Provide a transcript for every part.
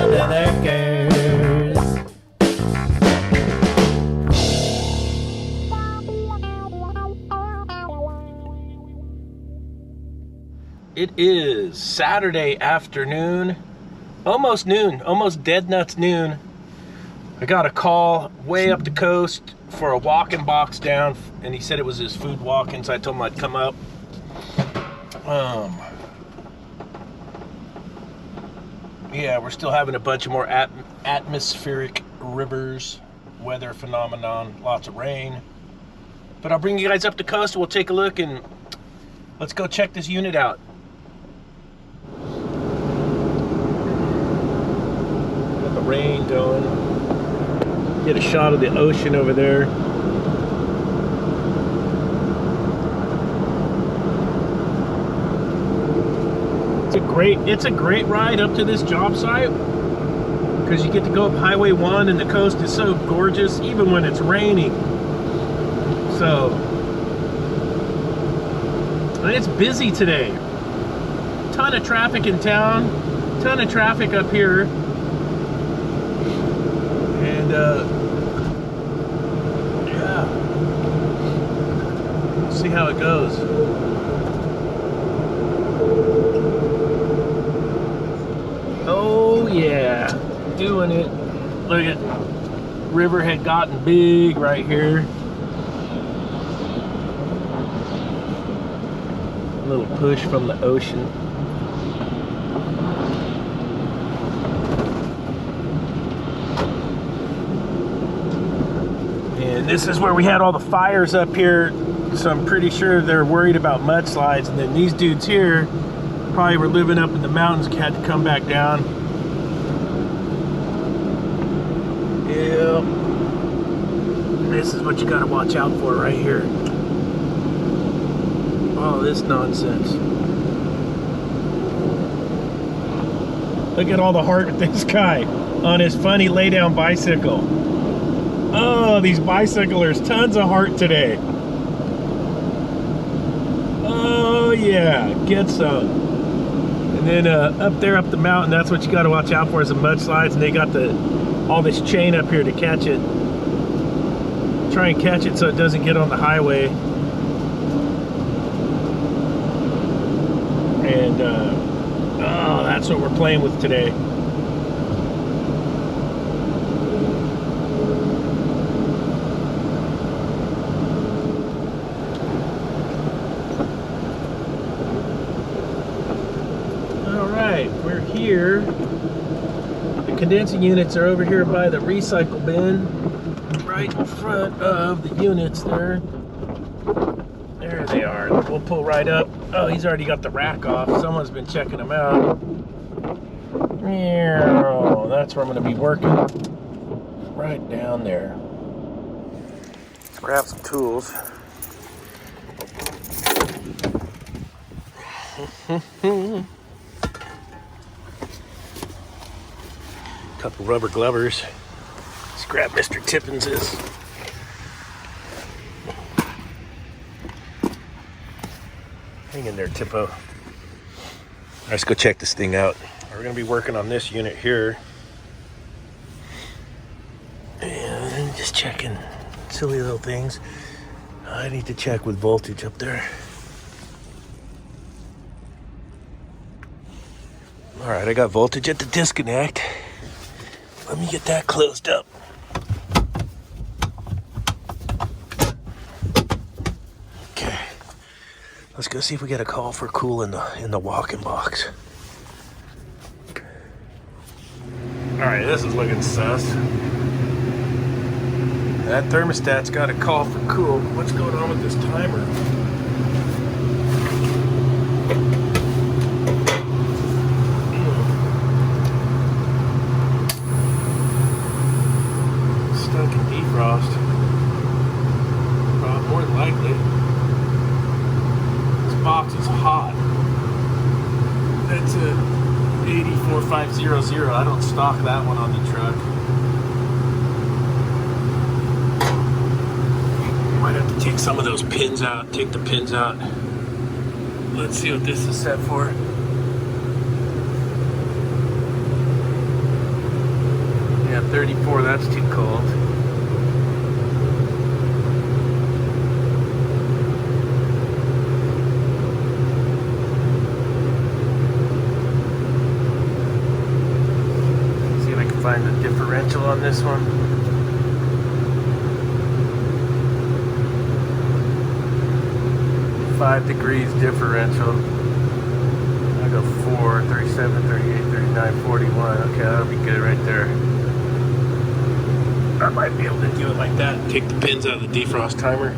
under the gears. It is Saturday afternoon, almost noon, almost dead nuts noon. I got a call way up the coast for a walk-in box down, and he said it was his food walk-in, so I told him I'd come up. Yeah, we're still having a bunch of more atmospheric rivers, weather phenomenon, lots of rain. But I'll bring you guys up the coast, and we'll take a look, and let's go check this unit out. Got the rain going. Get a shot of the ocean over there. It's a great ride up to this job site because you get to go up Highway 1 and the coast is so gorgeous even when it's raining. So, and it's busy today. Ton of traffic in town, ton of traffic up here. And yeah, we'll see how it goes. Oh yeah, doing it. Look at, river had gotten big right here. A little push from the ocean. And this is where we had all the fires up here, so I'm pretty sure they're worried about mudslides. And then these dudes here probably were living up in the mountains, had to come back down. Yep. This is what you gotta watch out for right here. All this nonsense. Look at all the heart of this guy on his funny lay down bicycle. Oh, these bicyclers, tons of heart today. Oh yeah, get some. And then up there, up the mountain, that's what you got to watch out for is the mudslides. And they got all this chain up here to catch it. Try and catch it so it doesn't get on the highway. And oh, that's what we're playing with today. We're here. The condensing units are over here by the recycle bin, right in front of the units there. There they are. We'll pull right up. Oh, he's already got the rack off. Someone's been checking them out. Oh, that's where I'm going to be working. Right down there. Let's grab some tools. Couple rubber glovers. Let's grab Mr. Tippins's. Hang in there, Tippo. Let's go check this thing out. We're going to be working on this unit here. And just checking silly little things. I need to check with voltage up there. Alright, I got voltage at the disconnect. Let me get that closed up. Okay, let's go see if we get a call for cool in the walk-in box. All right, this is looking sus. That thermostat's got a call for cool. What's going on with this timer? Defrost. More than likely. This box is hot. That's a 84500. I don't stock that one on the truck. Might have to take some of those pins out, take the pins out. Let's see what this is set for. 34, that's too cold. See if I can find the differential on this one. Five degrees differential. I go 4, 37, 38, 39, 41. Okay, that'll be good right there. I might be able to do it like that and take the pins out of the defrost timer.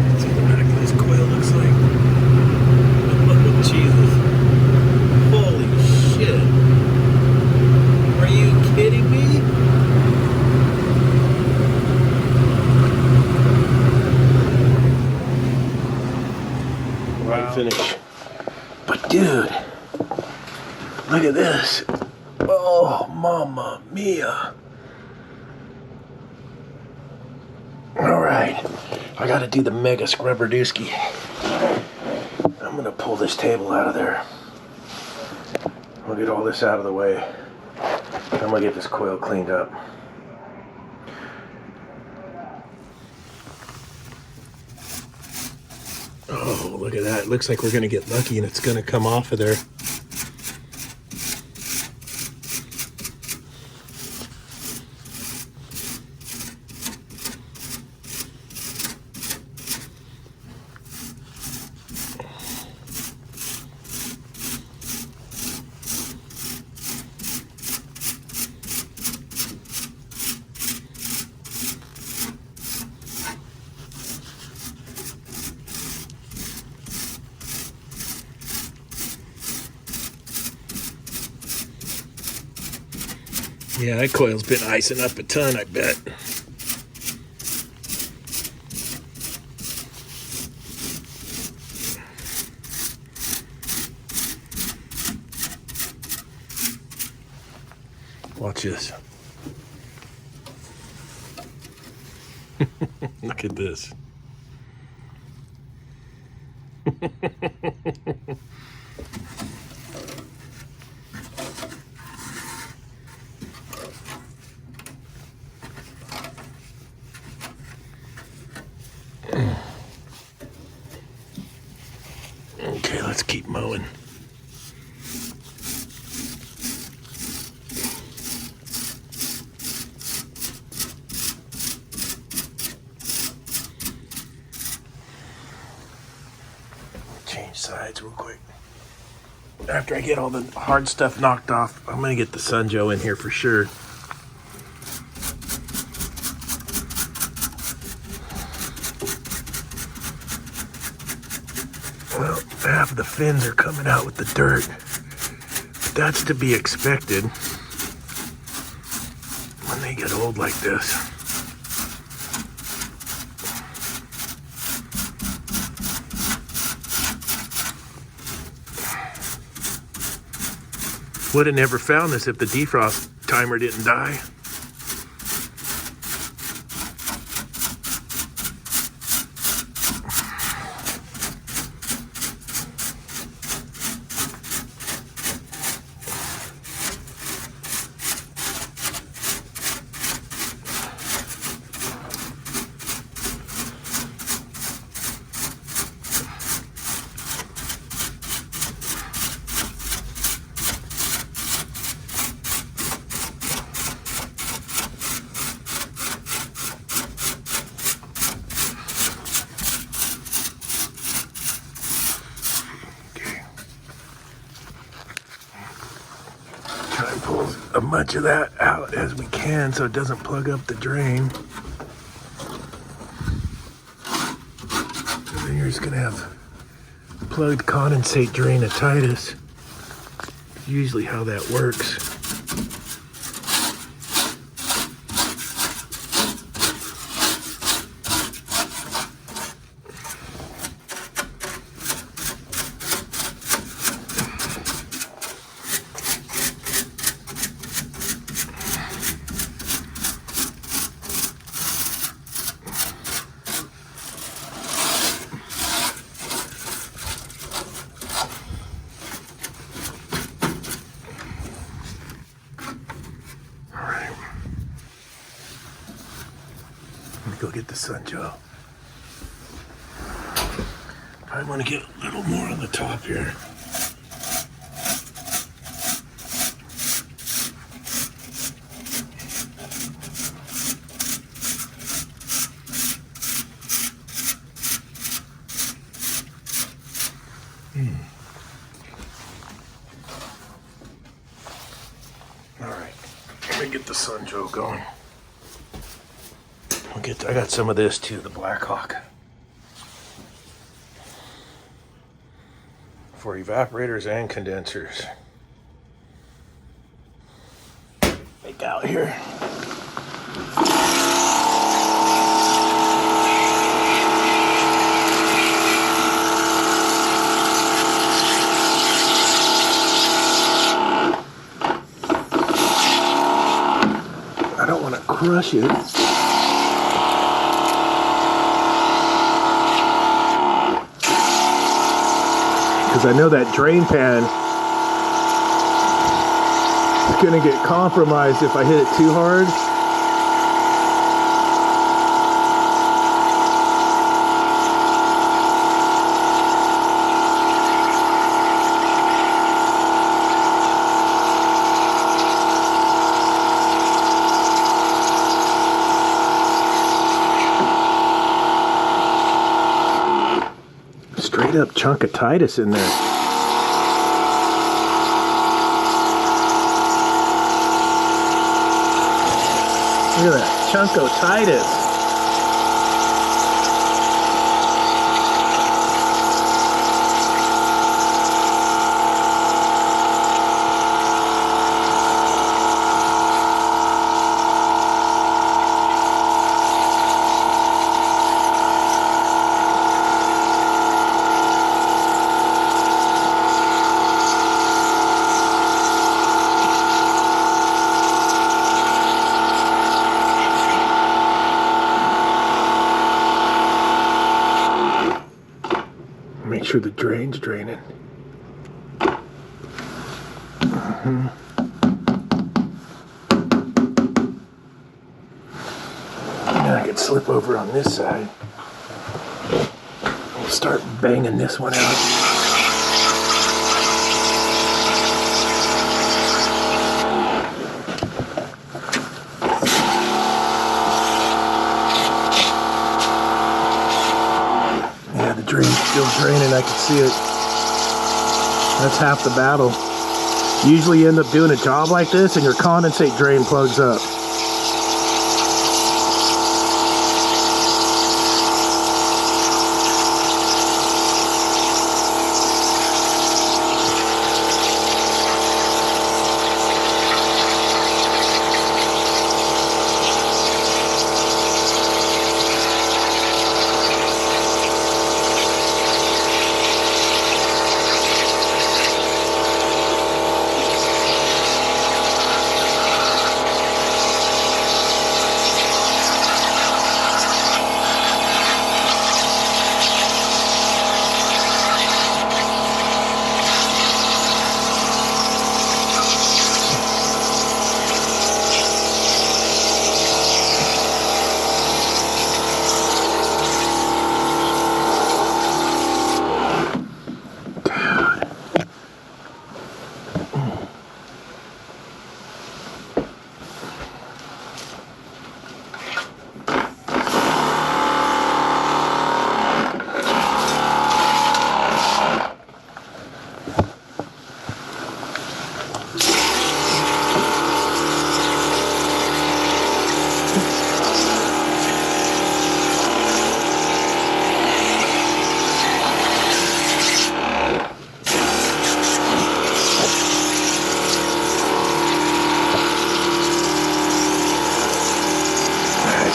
Let's see what the back of this coil looks like. Oh, Jesus. Holy shit. Are you kidding me? Wow. Finish. But dude, look at this. Oh, mama mia. Alright, I gotta do the mega scrubber dooski. I'm gonna pull this table out of there. I'll get all this out of the way. I'm gonna get this coil cleaned up. Oh, look at that. It looks like we're gonna get lucky and it's gonna come off of there. Yeah, that coil's been icing up a ton, I bet. Watch this. Look at this. Okay, let's keep mowing. Change sides real quick. After I get all the hard stuff knocked off, I'm gonna get the Sunjoe in here for sure. Well, half of the fins are coming out with the dirt. But that's to be expected when they get old like this. Would have never found this if the defrost timer didn't die. Try and pull as much of that out as we can so it doesn't plug up the drain. And then you're just gonna have plugged condensate drain otitis. Usually how that works. go get the sun, Joe. I want to get a little more on the top here. All right, let me get the sun, Joe, going. I got some of this too, the Black Hawk. For evaporators and condensers. Make out here. I don't want to crush it. Because I know that drain pan is going to get compromised if I hit it too hard. Straight up chunk of Titus in there. Look at that chunk of Titus. Make sure the drain's draining. Now I can slip over on this side. We'll start banging this one out. Drain's still draining, I can see it. That's half the battle. Usually you end up doing a job like this and your condensate drain plugs up.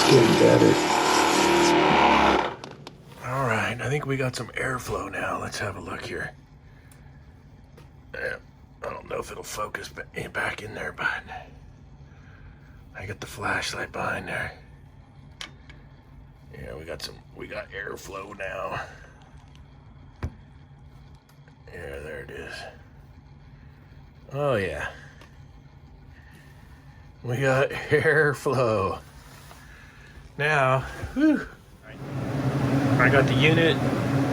Getting better. All right, I think we got some airflow now. Let's have a look here. I don't know if it'll focus back in there, but I got the flashlight behind there. Yeah, we got airflow now. Yeah, there it is. Oh yeah. We got airflow. Now, whew, I got the unit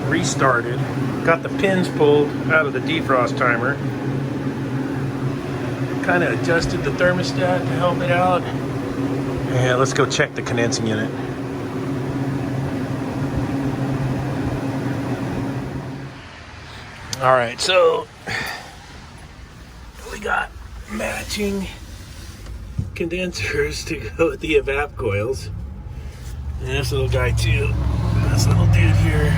restarted, got the pins pulled out of the defrost timer, kind of adjusted the thermostat to help it out, and let's go check the condensing unit. All right, so we got matching condensers to go with the evap coils. And this little guy too, this little dude here.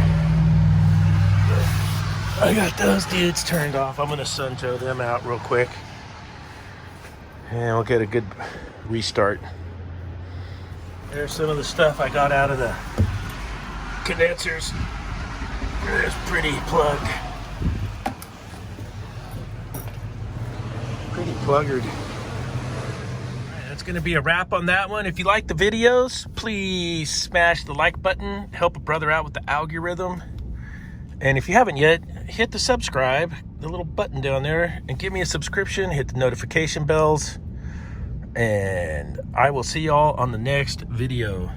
I got those dudes turned off. I'm gonna sun tow them out real quick. And we'll get a good restart. There's some of the stuff I got out of the condensers. There's pretty plug. Pretty pluggered. That's going to be a wrap on that one. If you like the videos, please smash the like button. Help a brother out with the algorithm. And if you haven't yet, hit the subscribe, the little button down there, and give me a subscription. Hit the notification bells. And I will see y'all on the next video.